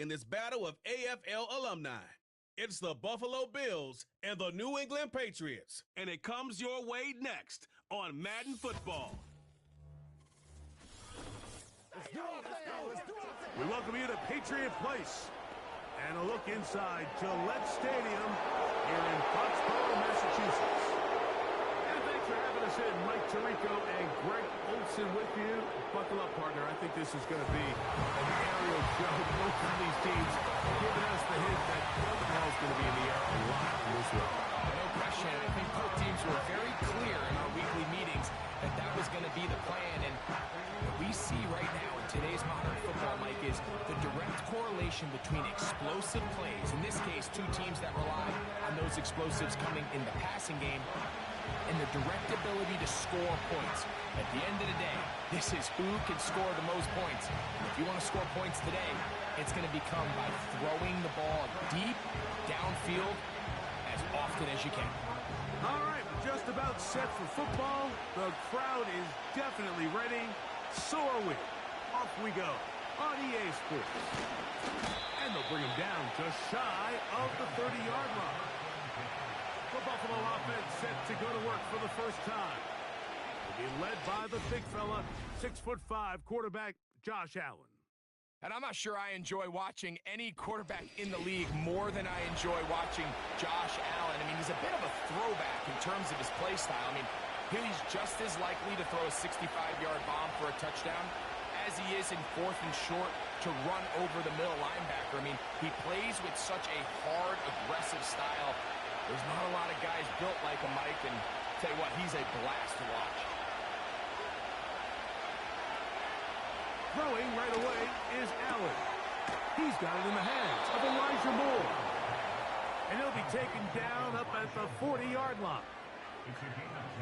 in this battle of AFL alumni. It's the Buffalo Bills and the New England Patriots, and it comes your way next on Madden Football. We welcome you to Patriot Place and a look inside Gillette Stadium here in Foxborough, Massachusetts. And thanks for having us in. Mike Tirico and Greg Olson with you. Buckle up, partner. I think this is going to be an aerial show. Both of these teams giving us the hint that the ball's going to be in the air a lot in this round. No question. I think both teams were very clear in our weekly meetings that that was going to be the plan. And what we see right now in today's modern football, Mike, is the direct correlation between explosive plays, in this case, two teams that rely on those explosives coming in the passing game, and the direct ability to score points. At the end of the day, this is who can score the most points. And if you want to score points today, it's going to become by throwing the ball deep, downfield, as often as you can. All right, just about set for football. The crowd is definitely ready. So are we. Off we go on EA Sports. And they'll bring him down just shy of the 30-yard line. The Buffalo offense set to go to work for the first time. Will be led by the big fella, 6'5" quarterback Josh Allen. And I'm not sure I enjoy watching any quarterback in the league more than I enjoy watching Josh Allen. I mean, he's a bit of a throwback in terms of his play style. I mean, he's just as likely to throw a 65-yard bomb for a touchdown as he is in 4th and short to run over the middle linebacker. I mean, he plays with such a hard, aggressive style. There's not a lot of guys built like him, Mike, and tell you what, he's a blast to watch. Throwing right away is Allen. He's got it in the hands of Elijah Moore. And he'll be taken down up at the 40-yard line.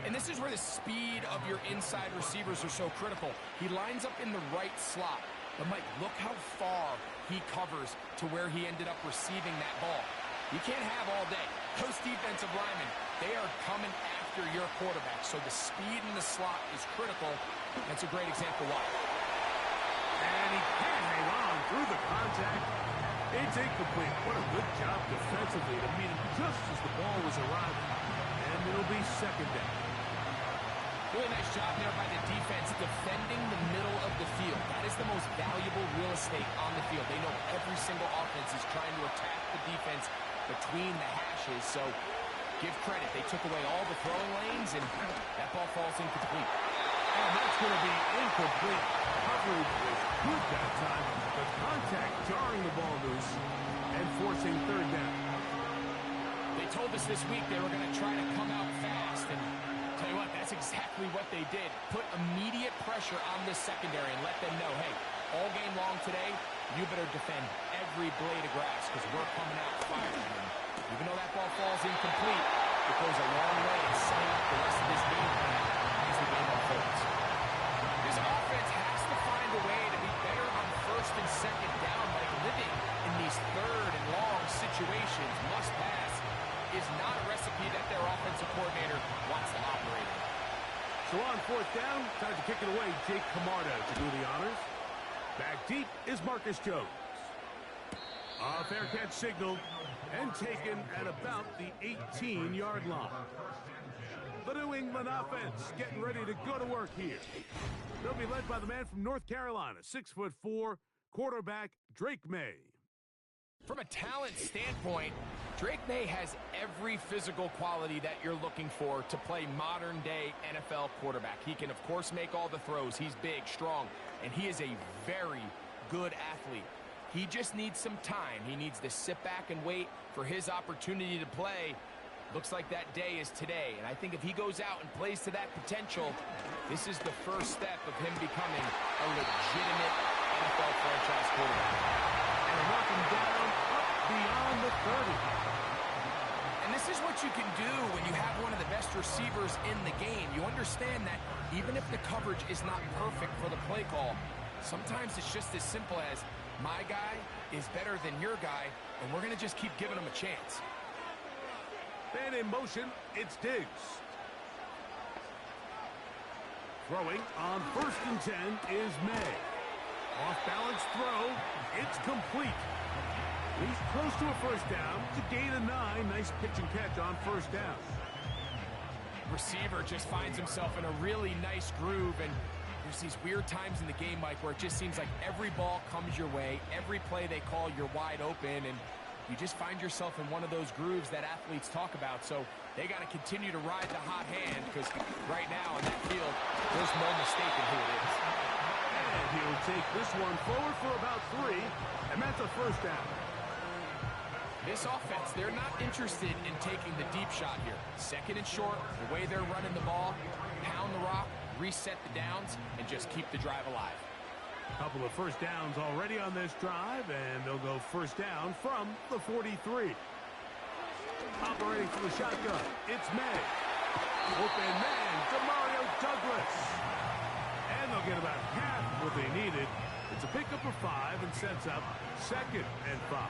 And this is where the speed of your inside receivers are so critical. He lines up in the right slot. But, Mike, look how far he covers to where he ended up receiving that ball. You can't have all day. Those defensive linemen, they are coming after your quarterback. So the speed in the slot is critical. That's a great example why. And he can't hang on through the contact. It's incomplete. What a good job defensively to meet him just as the ball was arriving. And it'll be second down. Really nice job there by the defense defending the middle of the field. That is the most valuable real estate on the field. They know every single offense is trying to attack the defense between the hashes. So give credit. They took away all the throwing lanes, and that ball falls incomplete. And that's going to be incomplete. Coverage was good that time. The contact jarring the ball loose and forcing third down. They told us this week they were going to try to come out fast, and tell you what, that's exactly what they did. Put immediate pressure on this secondary and let them know, hey, all game long today, you better defend every blade of grass because we're coming out firing. And even though that ball falls incomplete, it goes a long way in setting up the rest of this game plan as the game unfolds. This offense has to find a way to be better on first and second down, like living in these third and long situations. Must pass is not a recipe that their offensive coordinator wants to operate in. So on fourth down, time to kick it away. Jake Camarda to do the honors. Back deep is Marcus Jones. A fair catch signal and taken at about the 18-yard line. The New England offense getting ready to go to work here. They'll be led by the man from North Carolina, 6'4", quarterback Drake Maye. From a talent standpoint, Drake Maye has every physical quality that you're looking for to play modern-day NFL quarterback. He can, of course, make all the throws. He's big, strong, and he is a very good athlete. He just needs some time. He needs to sit back and wait for his opportunity to play. Looks like that day is today, and I think if he goes out and plays to that potential, this is the first step of him becoming a legitimate NFL franchise quarterback. And knocking down up beyond the 30. And this is what you can do when you have one of the best receivers in the game. You understand that even if the coverage is not perfect for the play call, sometimes it's just as simple as my guy is better than your guy, and we're going to just keep giving him a chance. And in motion, it's Diggs. Throwing on 1st and 10 is Maye. Off-balance throw. It's complete. He's close to a first down. It's a gain of 9. Nice pitch and catch on first down. Receiver just finds himself in a really nice groove, and there's these weird times in the game, Mike, where it just seems like every ball comes your way, every play they call, you're wide open, and you just find yourself in one of those grooves that athletes talk about. So they got to continue to ride the hot hand, because right now in that field, there's no mistaking who it is. And he'll take this one forward for about 3, and that's a first down. This offense, they're not interested in taking the deep shot here. Second and short, the way they're running the ball, pound the rock, reset the downs, and just keep the drive alive. A couple of first downs already on this drive, and they'll go first down from the 43. Operating for the shotgun, it's Maye. Open man, Demario Douglas. And they'll get about half what they needed. It's a pickup of 5 and sets up 2nd and 5.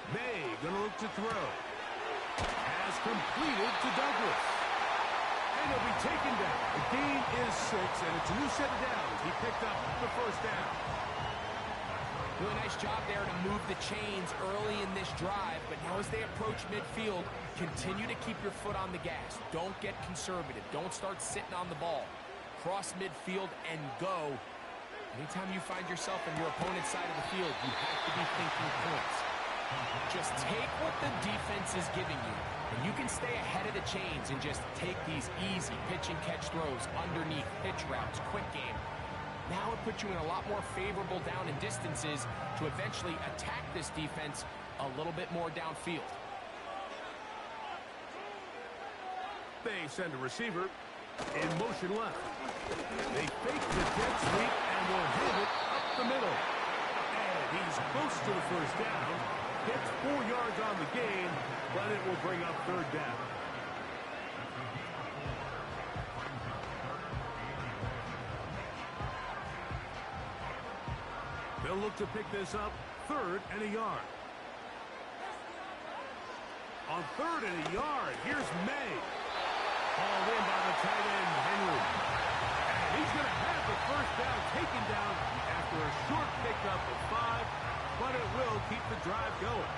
Maye gonna look to throw. Has completed to Douglas. And he'll be taken down. The gain is 6, and it's a new set of downs. He picked up the first down. Really nice job there to move the chains early in this drive, but now as they approach midfield, continue to keep your foot on the gas. Don't get conservative. Don't start sitting on the ball. Cross midfield and go. Anytime you find yourself on your opponent's side of the field, you have to be thinking points. Just take what the defense is giving you, and you can stay ahead of the chains and just take these easy pitch and catch throws underneath, pitch routes, quick game. Now it puts you in a lot more favorable down and distances to eventually attack this defense a little bit more downfield. They send a receiver in motion left. They fake the jet sweep and will hit it up the middle. And he's close to the first down. Gets 4 yards on the gain, but it will bring up 3rd down. They'll look to pick this up 3rd and a yard. On 3rd and a yard, here's Maye. Hauled in by the tight end, Henry. And he's going to have the first down taken down after a short pickup of 5, but it will keep the drive going.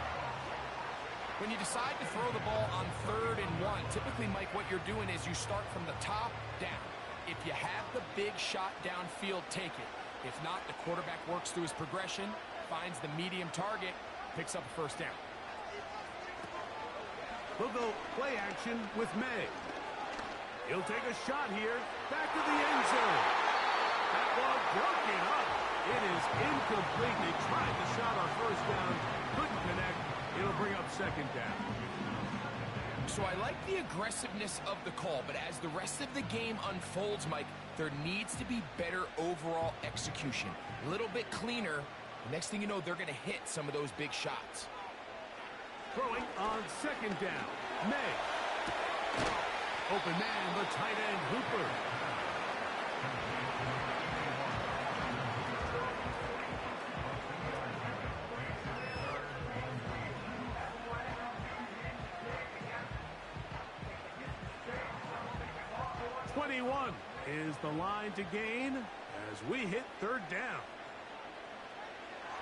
When you decide to throw the ball on 3rd and 1, typically, Mike, what you're doing is you start from the top down. If you have the big shot downfield, take it. If not, the quarterback works through his progression, finds the medium target, picks up a first down. They'll go play action with Maye. He'll take a shot here, back to the end zone. That ball broken up. It is incomplete. They tried the shot on first down, couldn't connect. It'll bring up 2nd down. So I like the aggressiveness of the call, but as the rest of the game unfolds, Mike, there needs to be better overall execution. A little bit cleaner. Next thing you know, they're going to hit some of those big shots. Throwing on 2nd down, Maye. Open man, the tight end, Hooper. Is the line to gain as we hit 3rd down.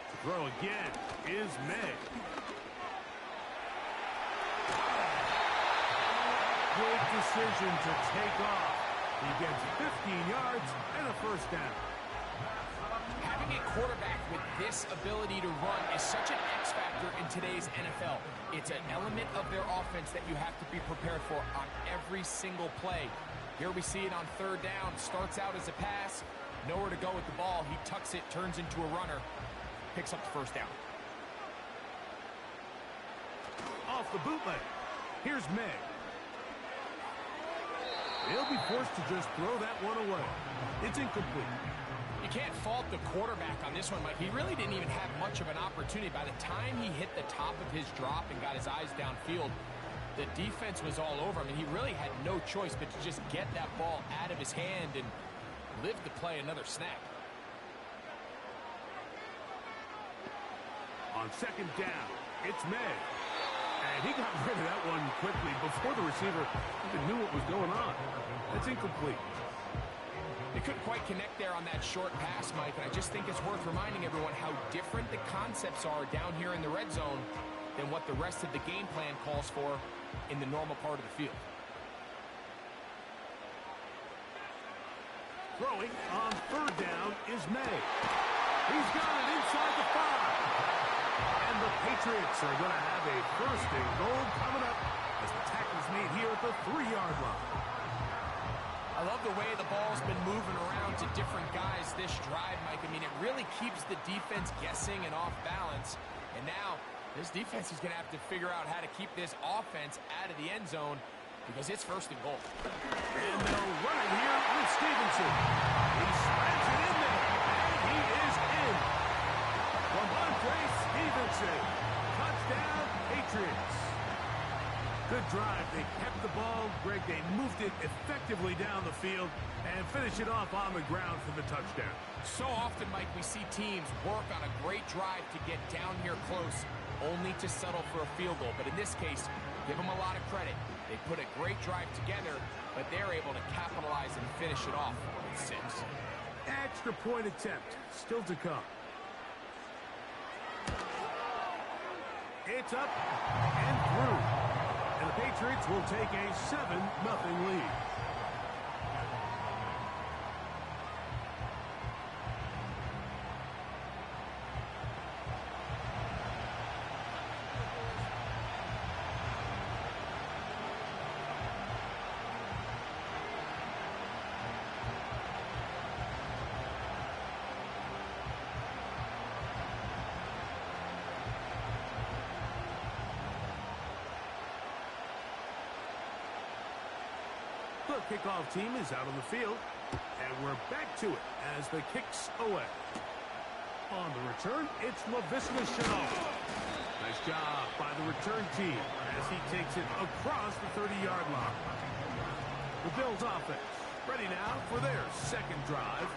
To throw again is Maye. Good decision to take off. He gets 15 yards and a first down. Having a quarterback with this ability to run is such an X factor in today's NFL. It's an element of their offense that you have to be prepared for on every single play. Here we see it on 3rd down. Starts out as a pass. Nowhere to go with the ball. He tucks it, turns into a runner. Picks up the first down. Off the bootleg. Here's Maye. He'll be forced to just throw that one away. It's incomplete. You can't fault the quarterback on this one, Mike. He really didn't even have much of an opportunity. By the time he hit the top of his drop and got his eyes downfield, the defense was all over him, and he really had no choice but to just get that ball out of his hand and live to play another snap. On 2nd down, It's Maye. And he got rid of that one quickly before the receiver even knew what was going on. That's incomplete. They couldn't quite connect there on that short pass, Mike, and I just think it's worth reminding everyone how different the concepts are down here in the red zone than what the rest of the game plan calls for in the normal part of the field. Throwing on third down is Maye. He's got it inside the 5. And the Patriots are going to have a first and goal coming up as the tackle's made here at the 3-yard line. I love the way the ball's been moving around to different guys this drive, Mike. I mean, it really keeps the defense guessing and off balance. And now, this defense is going to have to figure out how to keep this offense out of the end zone because it's first and goal. And they'll run it here with Stevenson. He slams it in there, and he is in. Stevenson. Touchdown, Patriots. Good drive. They kept the ball. Greg, they moved it effectively down the field and finished it off on the ground for the touchdown. So often, Mike, we see teams work on a great drive to get down here close, only to settle for a field goal. But in this case, give them a lot of credit. They put a great drive together, but they're able to capitalize and finish it off with 6. Extra point attempt still to come. It's up and through. And the Patriots will take a 7-0 lead. The kickoff team is out on the field, and we're back to it as the kick's away. On the return, it's Laviska Shenault. Nice job by the return team as he takes it across the 30-yard line. The Bills offense ready now for their second drive.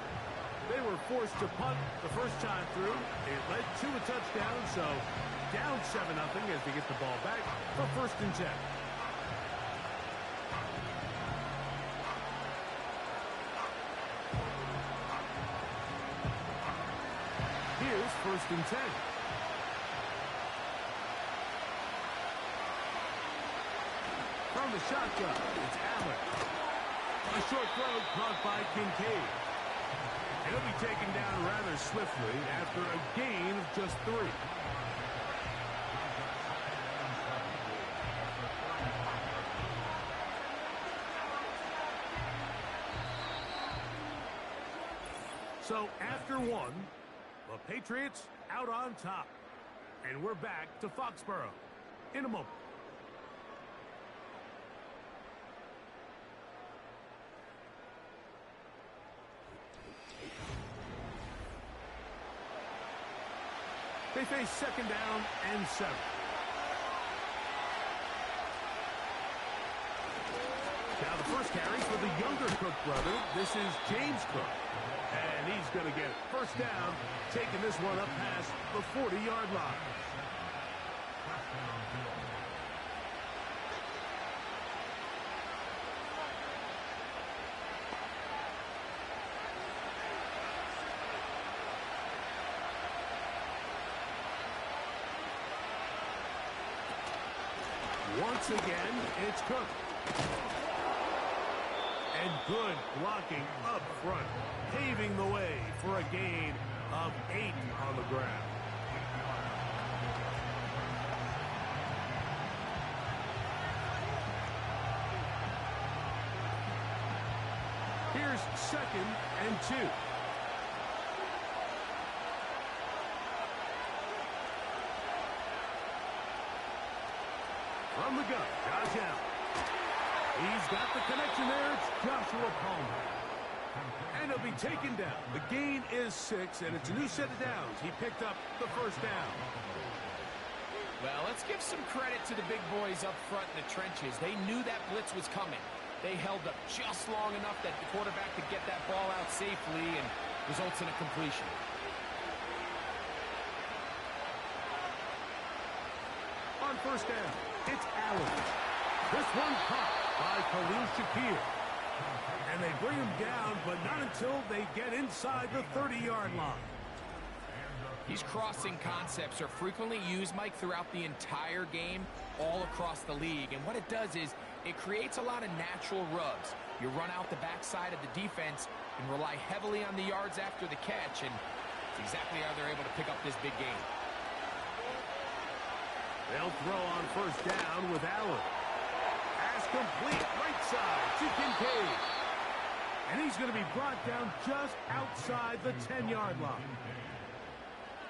They were forced to punt the first time through. It led to a touchdown, so down 7-0 as they get the ball back for 1st and 10. Here's 1st and 10. From the shotgun, it's Allen. A short throw caught by Kincaid. And he'll be taken down rather swiftly after a gain of just 3. So after 1, the Patriots out on top. And we're back to Foxborough in a moment. They face 2nd down and 7. Now the first carry for the younger Cook brother. This is James Cook. And he's going to get it. 1st down, taking this one up past the 40-yard line. Once again, it's Cook. And good blocking up front, paving the way for a gain of 8 on the ground. Here's 2nd and 2. From the gun, Josh Allen. He's got the connection there. It's Joshua Palmer. And he'll be taken down. The gain is 6, and it's a new set of downs. He picked up the 1st down. Well, let's give some credit to the big boys up front in the trenches. They knew that blitz was coming. They held up just long enough that the quarterback could get that ball out safely and results in a completion. first down. It's Allen. This one caught by Khalil Shakir. And they bring him down, but not until they get inside the 30-yard line. These crossing concepts are frequently used, Mike, throughout the entire game, all across the league. And what it does is it creates a lot of natural rubs. You run out the backside of the defense and rely heavily on the yards after the catch, and it's exactly how they're able to pick up this big game. They'll throw on first down with Allen. Pass complete right side to Kincaid. And he's going to be brought down just outside the 10-yard line.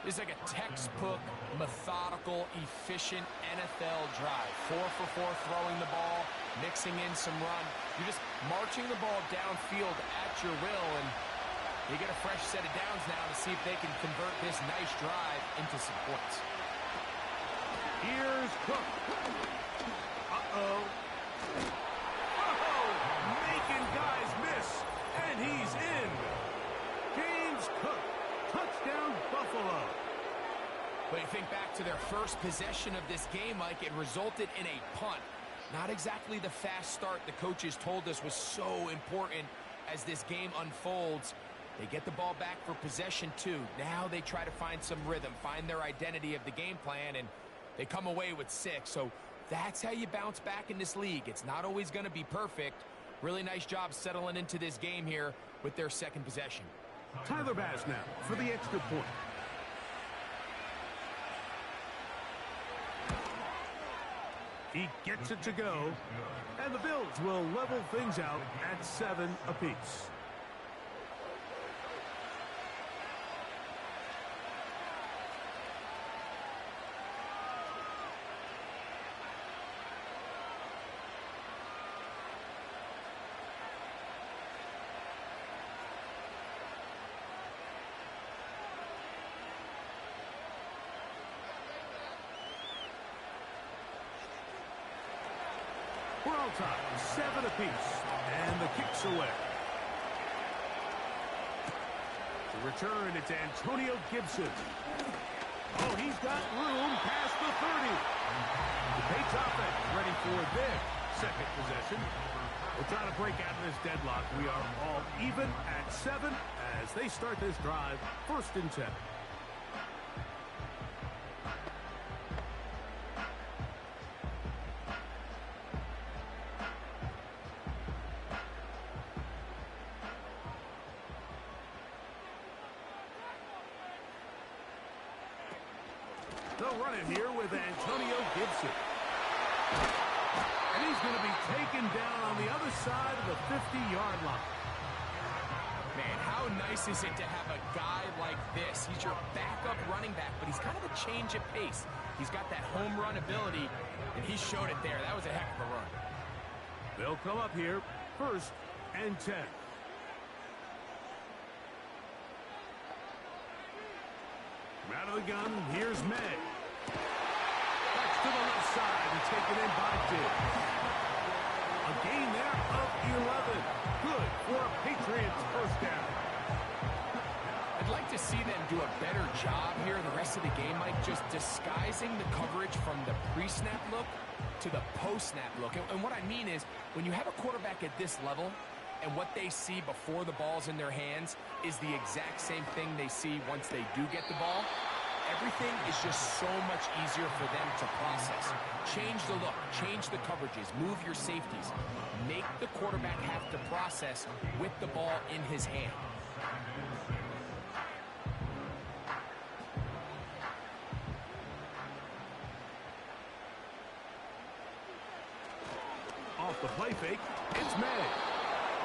This is like a textbook, methodical, efficient NFL drive. 4 for 4 throwing the ball, mixing in some run. You're just marching the ball downfield at your will, and you get a fresh set of downs now to see if they can convert this nice drive into some points. Here's Cook. Uh-oh. Oh, making guys miss, and he's in. James Cook. Touchdown, Buffalo. But you think back to their first possession of this game, Mike, it resulted in a punt. Not exactly the fast start the coaches told us was so important as this game unfolds. They get the ball back for possession 2. Now they try to find some rhythm, find their identity of the game plan, and they come away with 6. So that's how you bounce back in this league. It's not always going to be perfect. Really nice job settling into this game here with their second possession. Tyler Bass now for the extra point. He gets it to go, and the Bills will level things out at 7 apiece. We're all tied, 7 apiece, and the kick's away. To return, it's Antonio Gibson. Oh, he's got room past the 30. The Patriots offense ready for their second possession. We're trying to break out of this deadlock. We are all even at 7 as they start this drive, 1st and 10. They'll run it here with Antonio Gibson. And he's going to be taken down on the other side of the 50-yard line. Man, how nice is it to have a guy like this? He's your backup running back, but he's kind of a change of pace. He's got that home run ability, and he showed it there. That was a heck of a run. They'll come up here, 1st and 10. Out of the gun, here's Maye. That's to the left side and taken in by Diggs. A gain there of 11. Good for a Patriots first down. I'd like to see them do a better job here the rest of the game, Mike, just disguising the coverage from the pre-snap look to the post-snap look. And what I mean is, when you have a quarterback at this level, and what they see before the ball's in their hands is the exact same thing they see once they do get the ball, everything is just so much easier for them to process. Change the look, change the coverages, move your safeties. Make the quarterback have to process with the ball in his hand. Off the play fake, it's Maye.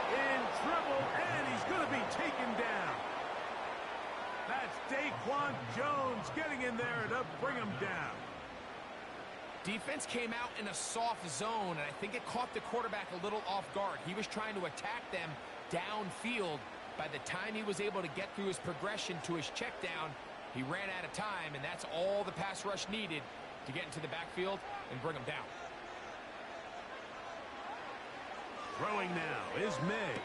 In trouble, and he's going to be taken down. That's Daquan Jones getting in there to bring him down. Defense came out in a soft zone, and I think it caught the quarterback a little off guard. He was trying to attack them downfield. By the time he was able to get through his progression to his check down, he ran out of time, and that's all the pass rush needed to get into the backfield and bring him down. Throwing now is Maye.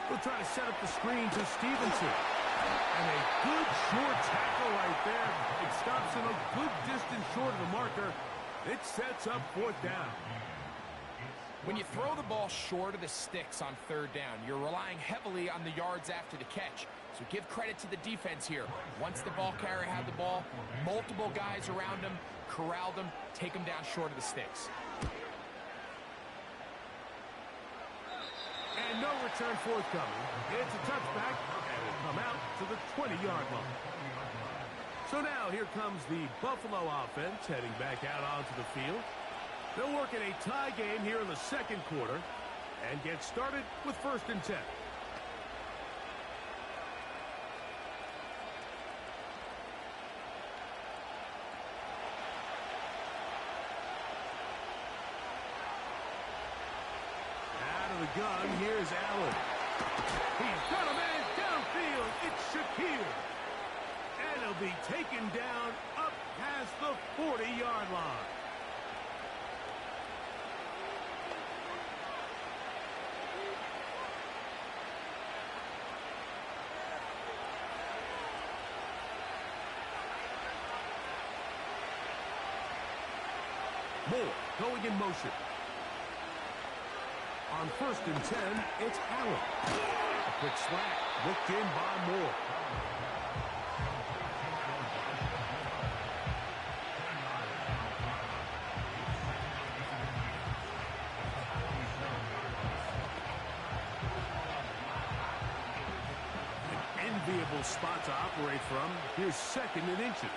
We'll try to set up the screen to Stevenson. And a good short tackle right there. It stops him a good distance short of the marker. It sets up fourth down. When you throw the ball short of the sticks on third down, you're relying heavily on the yards after the catch. So give credit to the defense here. Once the ball carrier had the ball, multiple guys around him, corralled him, take him down short of the sticks. And no return forthcoming. It's a touchback, and it'll come out to the 20-yard line. So now here comes the Buffalo offense heading back out onto the field. They'll work in a tie game here in the second quarter and get started with 1st and 10. Out of the gun, here's Allen. He's got a man downfield. It's Shakir. And he'll be taken down up past the 40-yard line. Moore going in motion. On 1st and 10, it's Allen. A quick slant, looked in by Moore. An enviable spot to operate from. Here's 2nd and inches.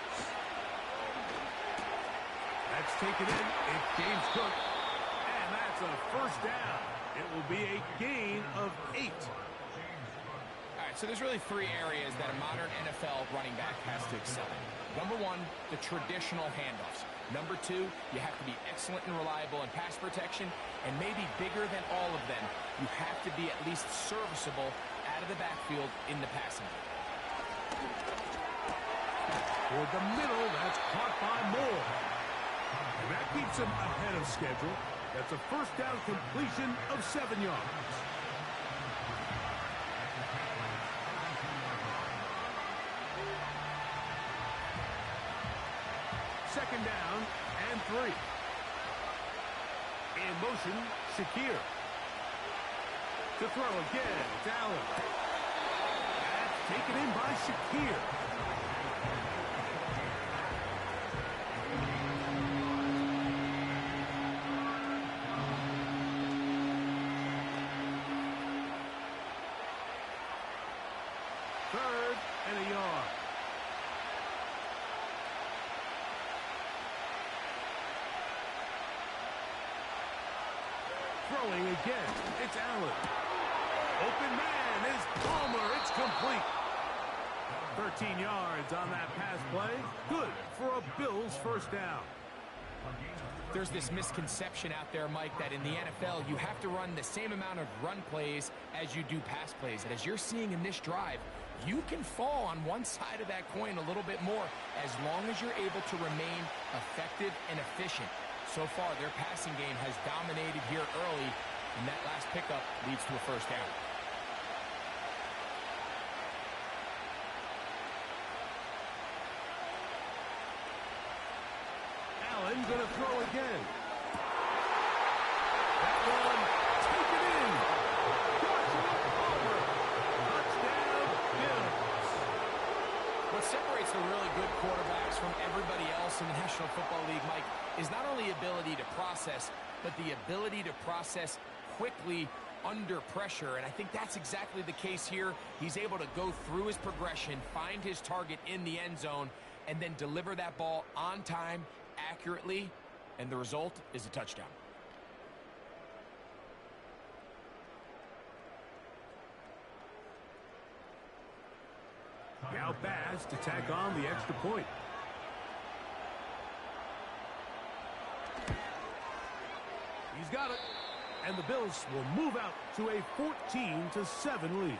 That's taken in. It's James Cook. And that's a 1st down. It will be a gain of 8. All right, so there's really 3 areas that a modern NFL running back has to excel in. Number 1, the traditional handoffs. Number 2, you have to be excellent and reliable in pass protection. And maybe bigger than all of them, you have to be at least serviceable out of the backfield in the passing game. Toward the middle, that's caught by Moore. And that keeps him ahead of schedule. That's a 1st down completion of 7 yards. Second down and 3. In motion, Shakir. To throw again, it's Allen. That's taken in by Shakir. Third and a yard. Throwing again, it's Allen. Open man is Palmer. It's complete. 13 yards on that pass play. Good for a Bills 1st down. There's this misconception out there, Mike, that in the NFL, you have to run the same amount of run plays as you do pass plays. And as you're seeing in this drive, you can fall on one side of that coin a little bit more as long as you're able to remain effective and efficient. So far, their passing game has dominated here early, and that last pickup leads to a 1st down. Allen going to throw again. That one, take it in. Joshua Palmer. Touchdown, Bills. What separates the really good quarterbacks from everybody else in the National Football League, Mike, is not only ability to process, but the ability to process quickly under pressure. And I think that's exactly the case here. He's able to go through his progression, find his target in the end zone, and then deliver that ball on time, accurately, and the result is a touchdown. Now Bass to tack on the extra point. He's got it. And the Bills will move out to a 14-7 lead.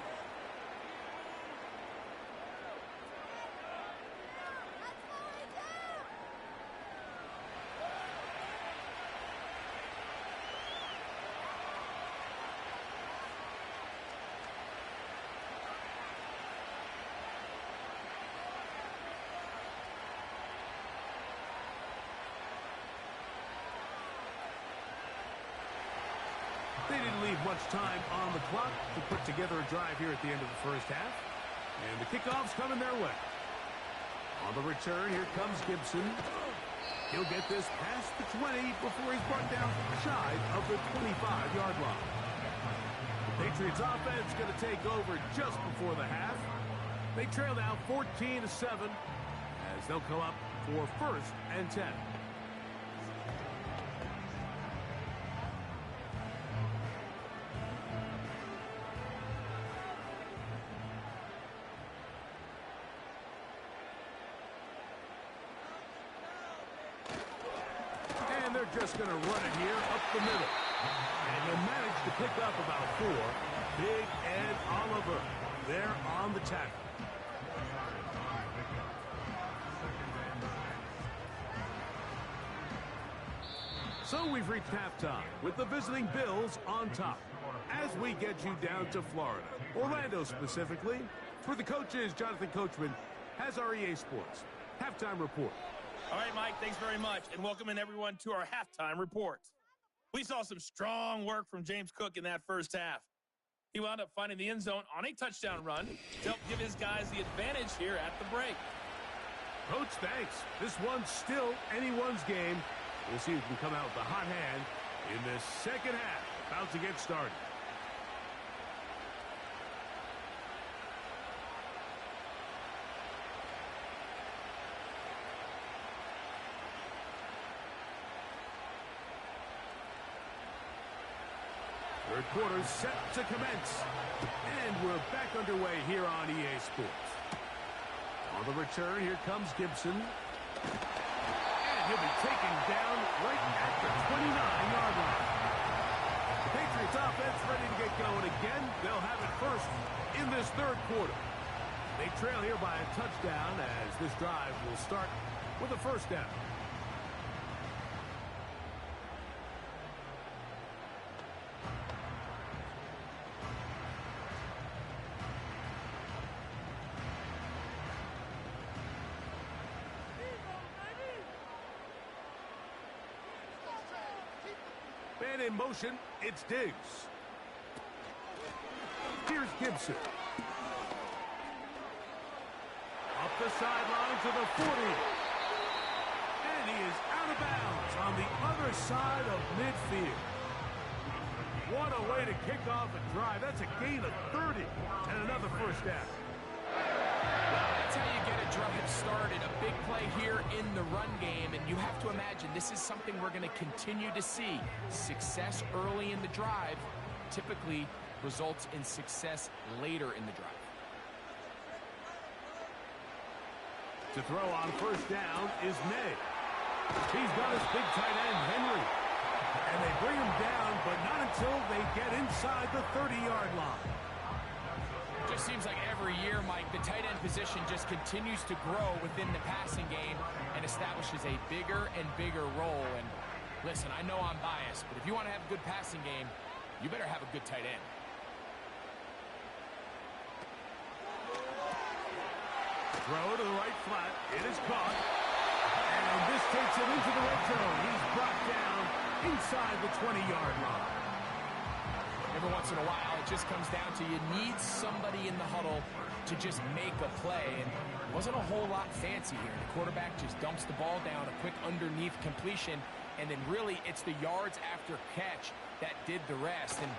much time on the clock to put together a drive here at the end of the first half. And the kickoff's coming their way. On the return, here comes Gibson. He'll get this past the 20 before he's brought down shy of the 25-yard line. The Patriots offense going to take over just before the half. They trail now 14-7 as they'll come up for 1st and 10. And they're just going to run it here up the middle. And they'll manage to pick up about 4. Big Ed Oliver there on the tackle. So we've reached halftime with the visiting Bills on top. As we get you down to Florida, Orlando specifically, for the coaches, Jonathan Coachman has our EA Sports halftime report. All right, Mike, thanks very much, and welcoming everyone to our halftime report. We saw some strong work from James Cook in that first half. He wound up finding the end zone on a touchdown run to help give his guys the advantage here at the break. Coach, thanks. This one's still anyone's game. We'll see who can come out with a hot hand in this second half. About to get started. Third quarter set to commence. And we're back underway here on EA Sports. On the return, here comes Gibson. And he'll be taken down right at the 29-yard line. The Patriots offense ready to get going again. They'll have it first in this third quarter. They trail here by a touchdown as this drive will start with a first down. Man in motion, it's Diggs. Here's Gibson. Up the sideline to the 40. And he is out of bounds on the other side of midfield. What a way to kick off a drive. That's a gain of 30 and another first down. That's how you get a drive started. A big play here in the run game, and you have to imagine this is something we're going to continue to see. Success early in the drive typically results in success later in the drive. To throw on first down is Maye. He's got his big tight end, Henry. And they bring him down, but not until they get inside the 30-yard line. Just seems like every year, Mike, the tight end position just continues to grow within the passing game and establishes a bigger and bigger role. And listen, I know I'm biased, but if you want to have a good passing game, you better have a good tight end. Throw to the right flat. It is caught. And this takes him into the red zone. He's brought down inside the 20-yard line. Every once in a while, it just comes down to you need somebody in the huddle to just make a play. And it wasn't a whole lot fancy here. The quarterback just dumps the ball down, a quick underneath completion, and then really it's the yards after catch that did the rest. And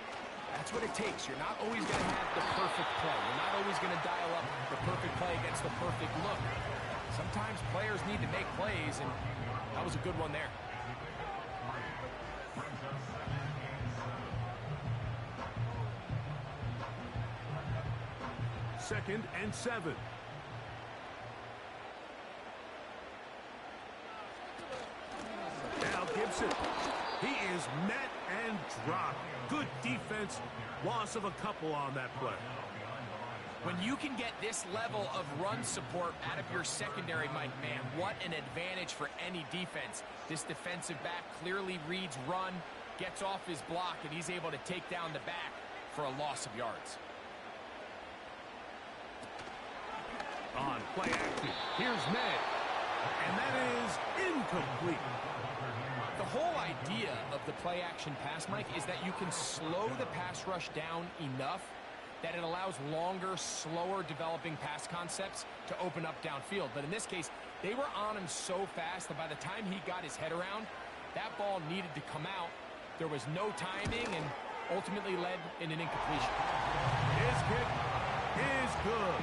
that's what it takes. You're not always going to have the perfect play. You're not always going to dial up the perfect play against the perfect look. Sometimes players need to make plays, and that was a good one there. Second and 7. Now Gibson. He is met and dropped. Good defense. Loss of a couple on that play. When you can get this level of run support out of your secondary, Mike, man, what an advantage for any defense. This defensive back clearly reads run, gets off his block, and he's able to take down the back for a loss of yards. On play action, here's Maye. And that is incomplete. The whole idea of the play-action pass, Mike, is that you can slow the pass rush down enough that it allows longer, slower developing pass concepts to open up downfield. But in this case, they were on him so fast that by the time he got his head around, that ball needed to come out. There was no timing and ultimately led in an incompletion. His kick is good.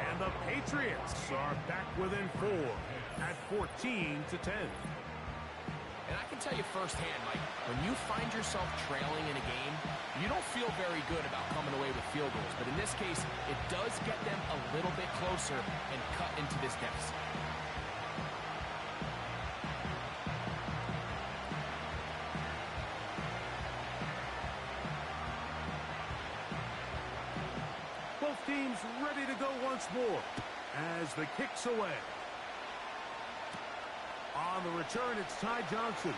And the Patriots are back within 4 at 14-10. And I can tell you firsthand, Mike, when you find yourself trailing in a game, you don't feel very good about coming away with field goals. But in this case, it does get them a little bit closer and cut into this deficit. Both teams ready to go once more as the kick's away. On the return, it's Ty Johnson.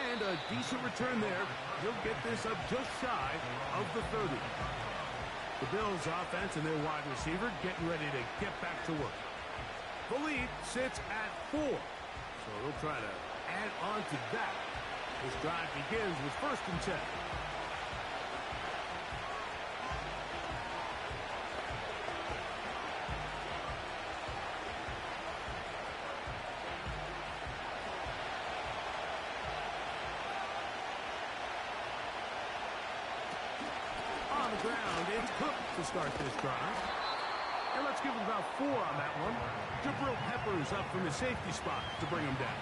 And a decent return there. He'll get this up just shy of the 30. The Bills' offense and their wide receiver getting ready to get back to work. The lead sits at 4. So they'll try to add on to that. This drive begins with 1st and 10. Ground, it's Cook to start this drive. And let's give him about 4 on that one. Jabril Peppers up from the safety spot to bring him down.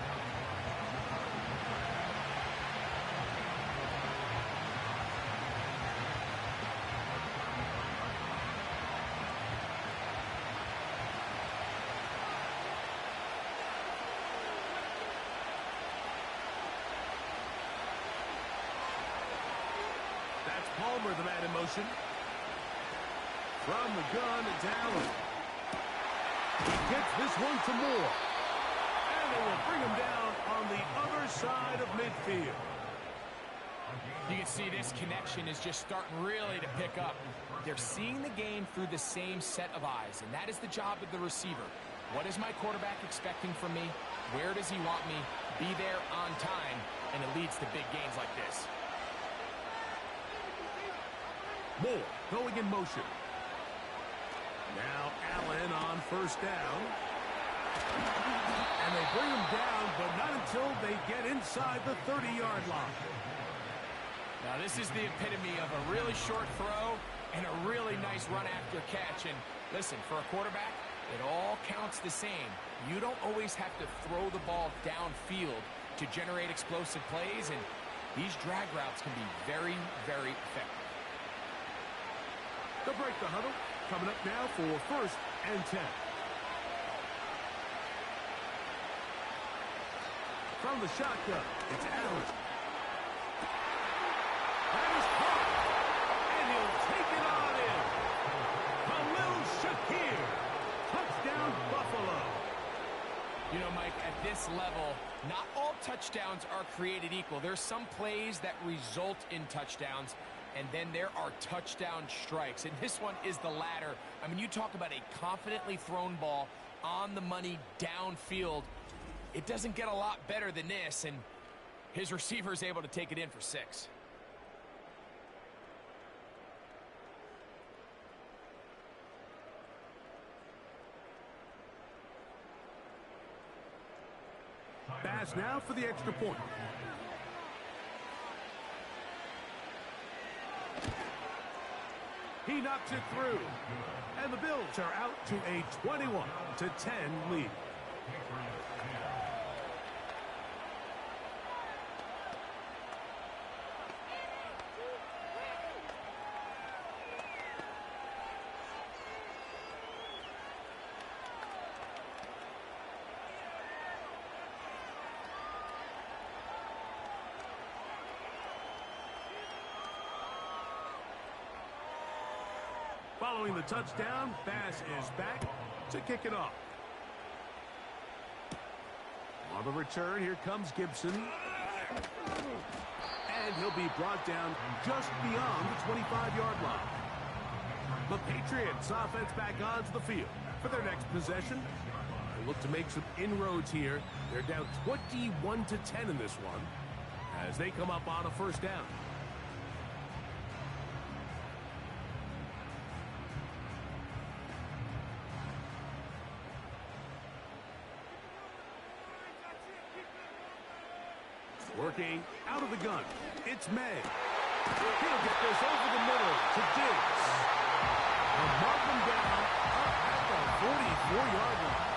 Palmer, the man in motion. From the gun, it's Allen. He gets this one to Moore. And they will bring him down on the other side of midfield. You can see this connection is just starting really to pick up. They're seeing the game through the same set of eyes, and that is the job of the receiver. What is my quarterback expecting from me? Where does he want me? Be there on time, and it leads to big gains like this. Moore going in motion. Now Allen on 1st down. And they bring him down, but not until they get inside the 30-yard line. Now this is the epitome of a really short throw and a really nice run after catch. And listen, for a quarterback, it all counts the same. You don't always have to throw the ball downfield to generate explosive plays, and these drag routes can be very, very effective. They'll break the huddle. Coming up now for 1st and 10. From the shotgun, it's Allen. That is caught. And he'll take it on in. Khalil Shakir. Touchdown, Buffalo. You know, Mike, at this level, not all touchdowns are created equal. There's some plays that result in touchdowns, and then there are touchdown strikes. And this one is the latter. I mean, you talk about a confidently thrown ball on the money downfield. It doesn't get a lot better than this, and his receiver is able to take it in for 6. Pass now for the extra point. He knocks it through. And the Bills are out to a 21-10 lead. Following the touchdown, Bass is back to kick it off. On the return, here comes Gibson. And he'll be brought down just beyond the 25-yard line. The Patriots offense back onto the field for their next possession. They look to make some inroads here. They're down 21-10 in this one as they come up on a first down. Working out of the gun, it's Maye. He'll get this over the middle to Diggs. And mark him down up at the 44-yard line.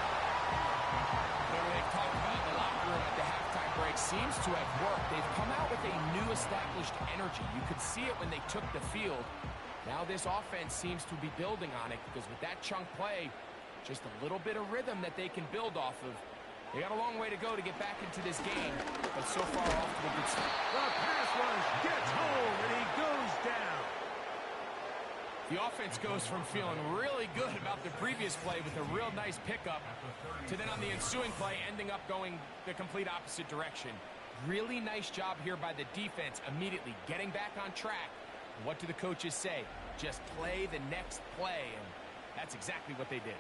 Whatever they've talked about in the locker room at the halftime break seems to have worked. They've come out with a new established energy. You could see it when they took the field. Now this offense seems to be building on it because with that chunk play, just a little bit of rhythm that they can build off of. They got a long way to go to get back into this game, but so far off to a good start. The pass rush gets home, and he goes down. The offense goes from feeling really good about the previous play with a real nice pickup to then on the ensuing play ending up going the complete opposite direction. Really nice job here by the defense immediately getting back on track. What do the coaches say? Just play the next play, and that's exactly what they did.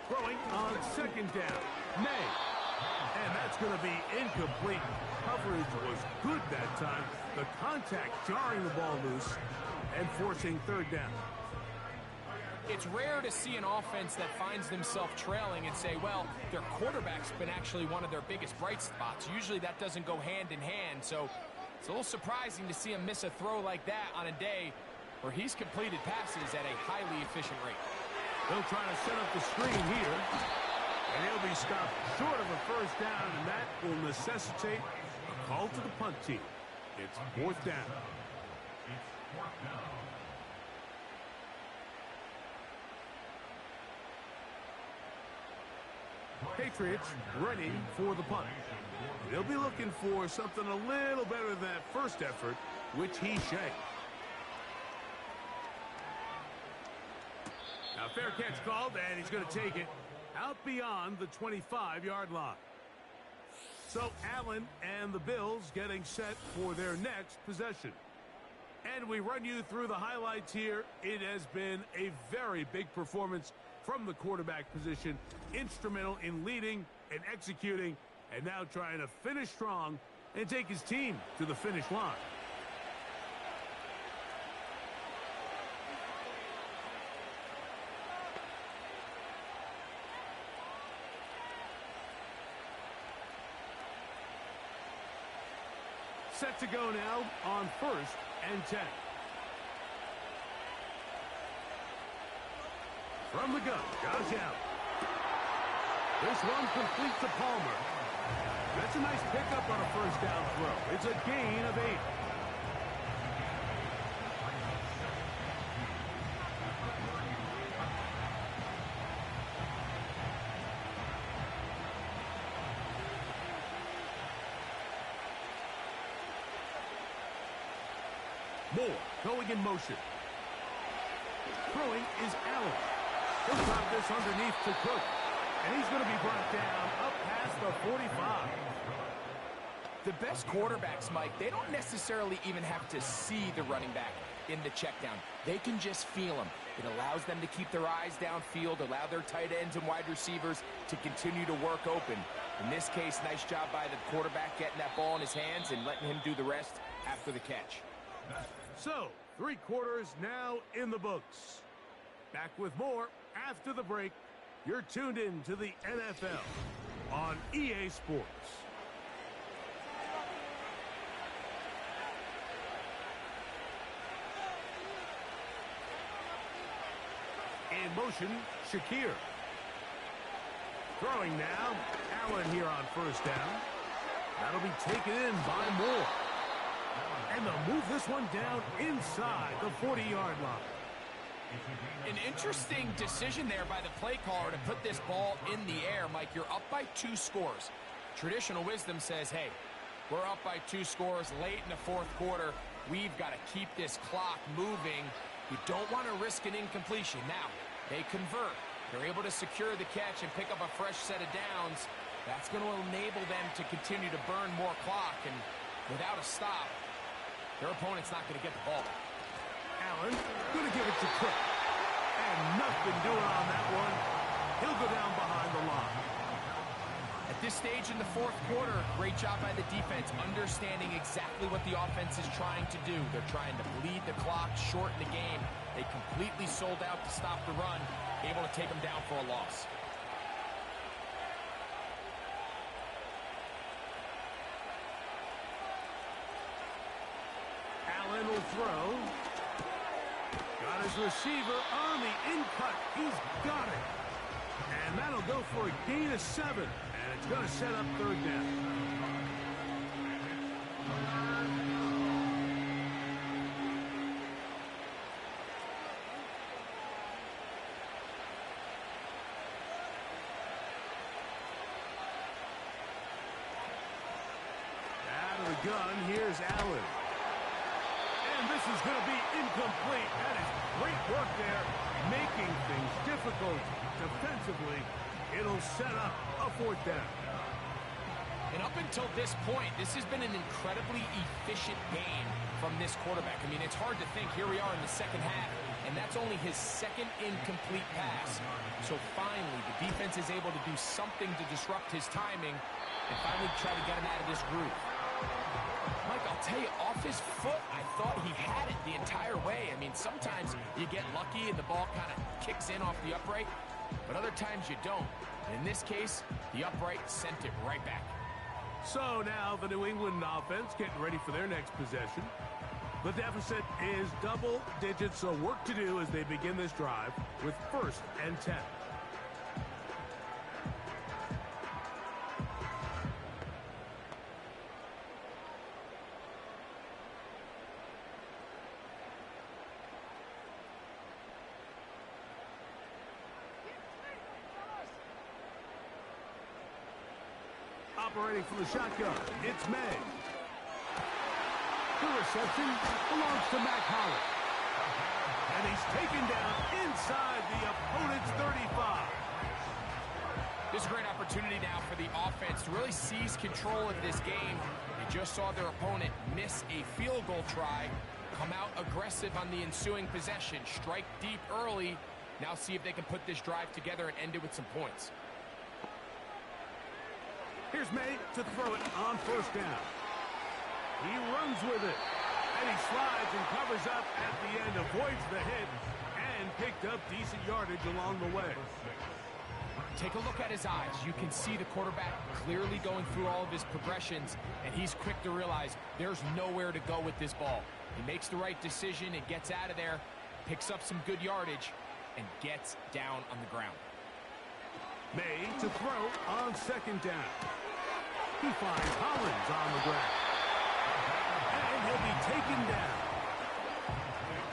Throwing on second down, Maye. And that's going to be incomplete. Coverage was good that time. The contact jarring the ball loose and forcing third down. It's rare to see an offense that finds themselves trailing and say, well, their quarterback's been actually one of their biggest bright spots. Usually that doesn't go hand in hand, so it's a little surprising to see him miss a throw like that on a day where he's completed passes at a highly efficient rate. They'll try to set up the screen here. And he'll be stopped short of a first down, and that will necessitate a call to the punt team. It's fourth down. Patriots ready for the punt. They'll be looking for something a little better than that first effort, which he shanked. Now, fair catch called, and he's going to take it out beyond the 25-yard line. So Allen and the Bills getting set for their next possession. And we run you through the highlights here. It has been a very big performance from the quarterback position. Instrumental in leading and executing, and now trying to finish strong and take his team to the finish line. Set to go now on 1st and 10. From the gun, Josh Allen. This one complete to Palmer. That's a nice pickup on a first down throw. It's a gain of 8. Moore going in motion. Throwing is Allen. He'll drop this underneath to Cook. And he's going to be brought down up past the 45. The best quarterbacks, Mike, they don't necessarily even have to see the running back in the check down. They can just feel him. It allows them to keep their eyes downfield, allow their tight ends and wide receivers to continue to work open. In this case, nice job by the quarterback getting that ball in his hands and letting him do the rest after the catch. So, 3 quarters now in the books. Back with more after the break. You're tuned in to the NFL on EA Sports. In motion, Shakir. Throwing now, Allen here on first down. That'll be taken in by Moore. And they'll move this one down inside the 40-yard line. An interesting decision there by the play caller to put this ball in the air. Mike, you're up by 2 scores. Traditional wisdom says, hey, we're up by 2 scores late in the 4th quarter. We've got to keep this clock moving You don't want to risk an incompletion. Now, they convert. They're able to secure the catch and pick up a fresh set of downs. That's going to enable them to continue to burn more clock, and without a stop, their opponent's not going to get the ball back. Allen going to give it to Cook. And nothing doing on that one. He'll go down behind the line. At this stage in the fourth quarter, great job by the defense, understanding exactly what the offense is trying to do. They're trying to bleed the clock, shorten the game. They completely sold out to stop the run, able to take them down for a loss. Allen will throw. Got his receiver on the in-cut. He's got it. And that'll go for a gain of 7. And it's going to set up third down. Out of the gun, here's Allen. And this is going to be incomplete. That is great work there, making things difficult defensively. It'll set up a fourth down. And up until this point, this has been an incredibly efficient game from this quarterback. I mean, it's hard to think. Here we are in the second half, and that's only his second incomplete pass. So finally, the defense is able to do something to disrupt his timing and finally try to get him out of this groove. Mike, I'll tell you, off his foot, I thought he had it the entire way. I mean, sometimes you get lucky and the ball kind of kicks in off the upright, but other times you don't. And in this case, the upright sent it right back. So now the New England offense getting ready for their next possession. The deficit is double digits, so work to do as they begin this drive with 1st and 10. Operating from the shotgun, it's Maye. The reception belongs to Mac Hollins. And he's taken down inside the opponent's 35. This is a great opportunity now for the offense to really seize control of this game. They just saw their opponent miss a field goal try, come out aggressive on the ensuing possession, strike deep early. Now see if they can put this drive together and end it with some points. Here's Maye to throw it on 1st down. He runs with it. And he slides and covers up at the end, avoids the hit, and picked up decent yardage along the way. Take a look at his eyes. You can see the quarterback clearly going through all of his progressions, and he's quick to realize there's nowhere to go with this ball. He makes the right decision and gets out of there, picks up some good yardage, and gets down on the ground. Maye to throw on 2nd down. He finds Hollins on the ground. And he'll be taken down.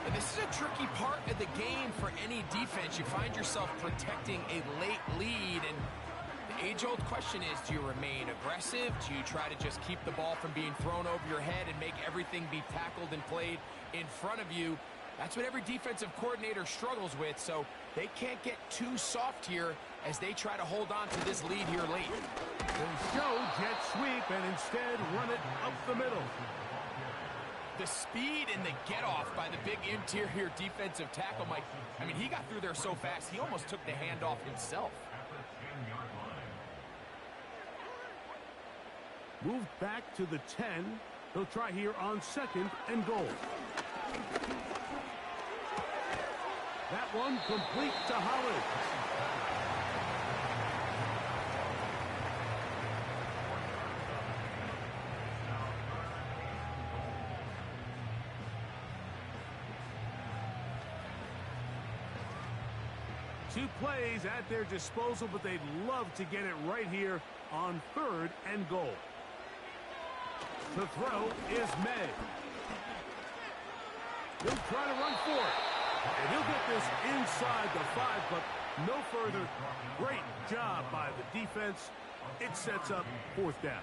And this is a tricky part of the game for any defense. You find yourself protecting a late lead, and the age-old question is, do you remain aggressive? Do you try to just keep the ball from being thrown over your head and make everything be tackled and played in front of you? That's what every defensive coordinator struggles with, so they can't get too soft here as they try to hold on to this lead here late. They show jet sweep and instead run it up the middle. The speed and the get-off by the big interior defensive tackle, Mike. I mean, he got through there so fast, he almost took the handoff himself. Moved back to the 10. He'll try here on 2nd and goal. That one complete to Hollins. Two plays at their disposal, but they'd love to get it right here on 3rd and goal. The throw is Maye. He'll try to run for it. And he'll get this inside the 5, but no further. Great job by the defense It sets up fourth down.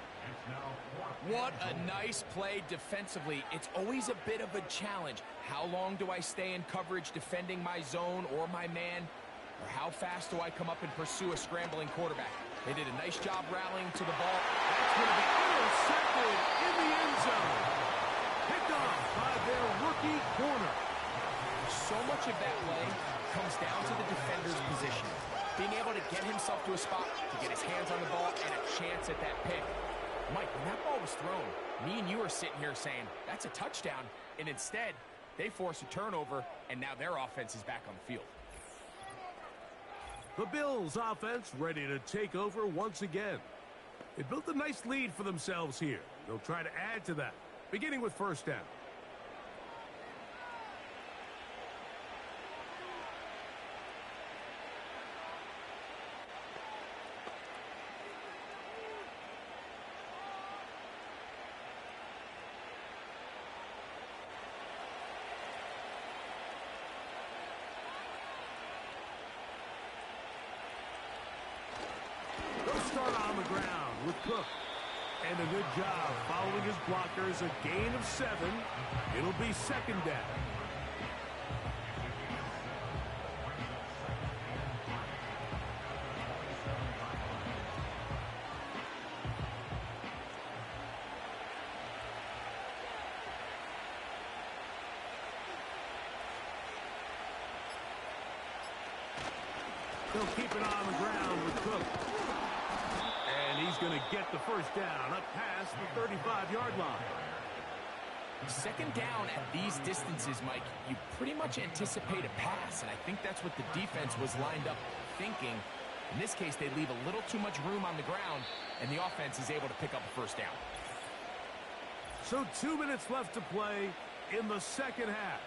What a nice play defensively. It's always a bit of a challenge. How long do I stay in coverage defending my zone or my man? Or how fast do I come up and pursue a scrambling quarterback? They did a nice job rallying to the ball. That's going to be intercepted in the end zone. Picked off by their rookie corner. So much of that play comes down to the defender's position. Being able to get himself to a spot, to get his hands on the ball, and a chance at that pick. Mike, when that ball was thrown, me and you are sitting here saying, that's a touchdown. And instead, they force a turnover, and now their offense is back on the field. The Bills offense ready to take over once again. They built a nice lead for themselves here. They'll try to add to that, beginning with first down. Start on the ground with Cook. And a good job following his blockers. A gain of 7. It'll be second down. They'll keep it on the ground with Cook. And he's going to get the first down up past the 35-yard line. Second down at these distances, Mike, you pretty much anticipate a pass, and I think that's what the defense was lined up thinking. In this case, they leave a little too much room on the ground, and the offense is able to pick up a first down. So 2 minutes left to play in the second half.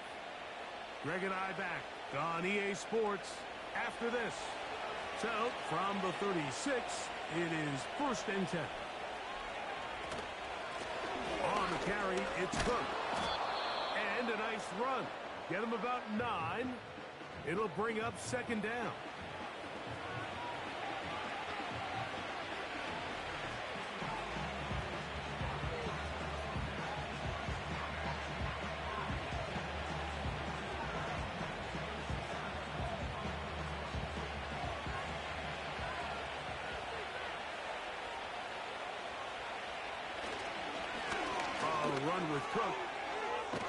Greg and I back on EA Sports after this. So from the 36, it is first and 10. On the carry, it's Cook. And a nice run. Get him about 9. It'll bring up second down. Run with Cook.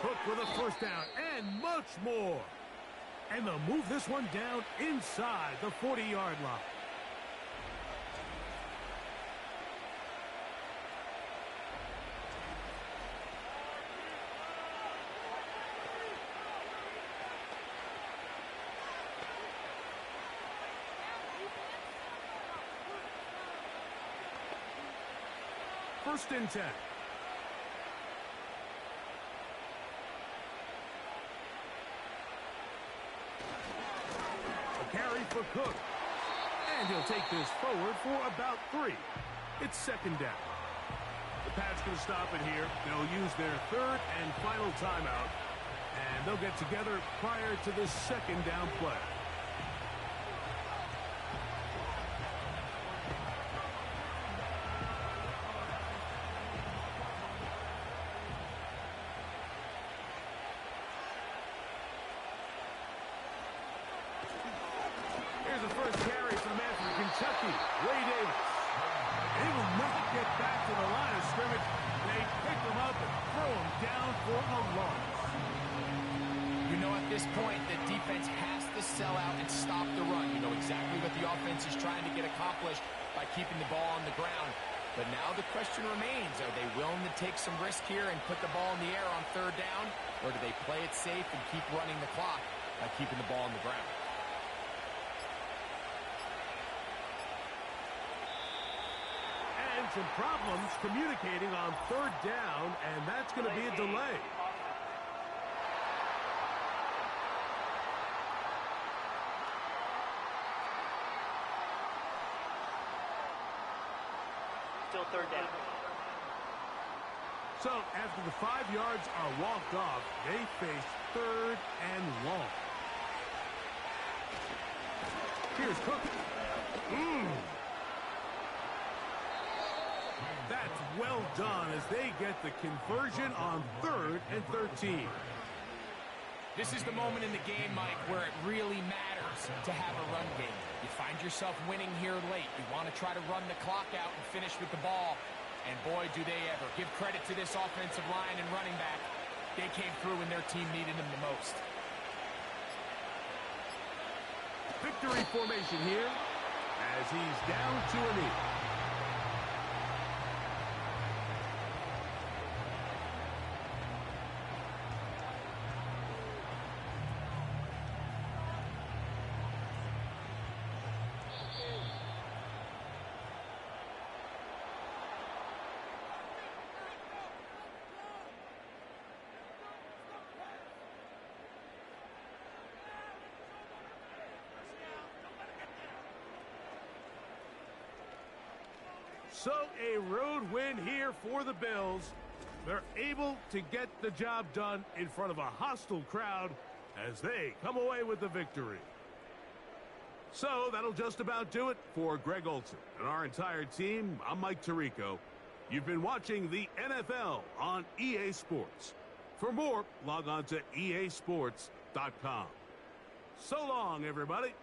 Cook with a first down and much more. And they'll move this one down inside the 40-yard line. First and 10. Carry for Cook. And he'll take this forward for about 3. It's second down. The Pats going to stop it here. They'll use their third and final timeout. And they'll get together prior to this second down play. Kentucky, Ray Davis. They will not get back to the line of scrimmage. They pick him up and throw him down for a loss. You know, at this point, the defense has to sell out and stop the run. You know exactly what the offense is trying to get accomplished by keeping the ball on the ground. But now the question remains, are they willing to take some risk here and put the ball in the air on third down? Or do they play it safe and keep running the clock by keeping the ball on the ground? Some problems communicating on third down, and that's going to be a delay. Still third down. So after the 5 yards are walked off, they face third and long. Here's Cook. well done as they get the conversion on 3rd and 13. This is the moment in the game, Mike, where it really matters to have a run game. You find yourself winning here late. You want to try to run the clock out and finish with the ball. And boy, do they ever. Give credit to this offensive line and running back. They came through when their team needed them the most. Victory formation here as he's down to a knee. So a road win here for the Bills. They're able to get the job done in front of a hostile crowd as they come away with the victory. So that'll just about do it for Greg Olson and our entire team. I'm Mike Tirico. You've been watching the NFL on EA Sports. For more, log on to easports.com. So long, everybody.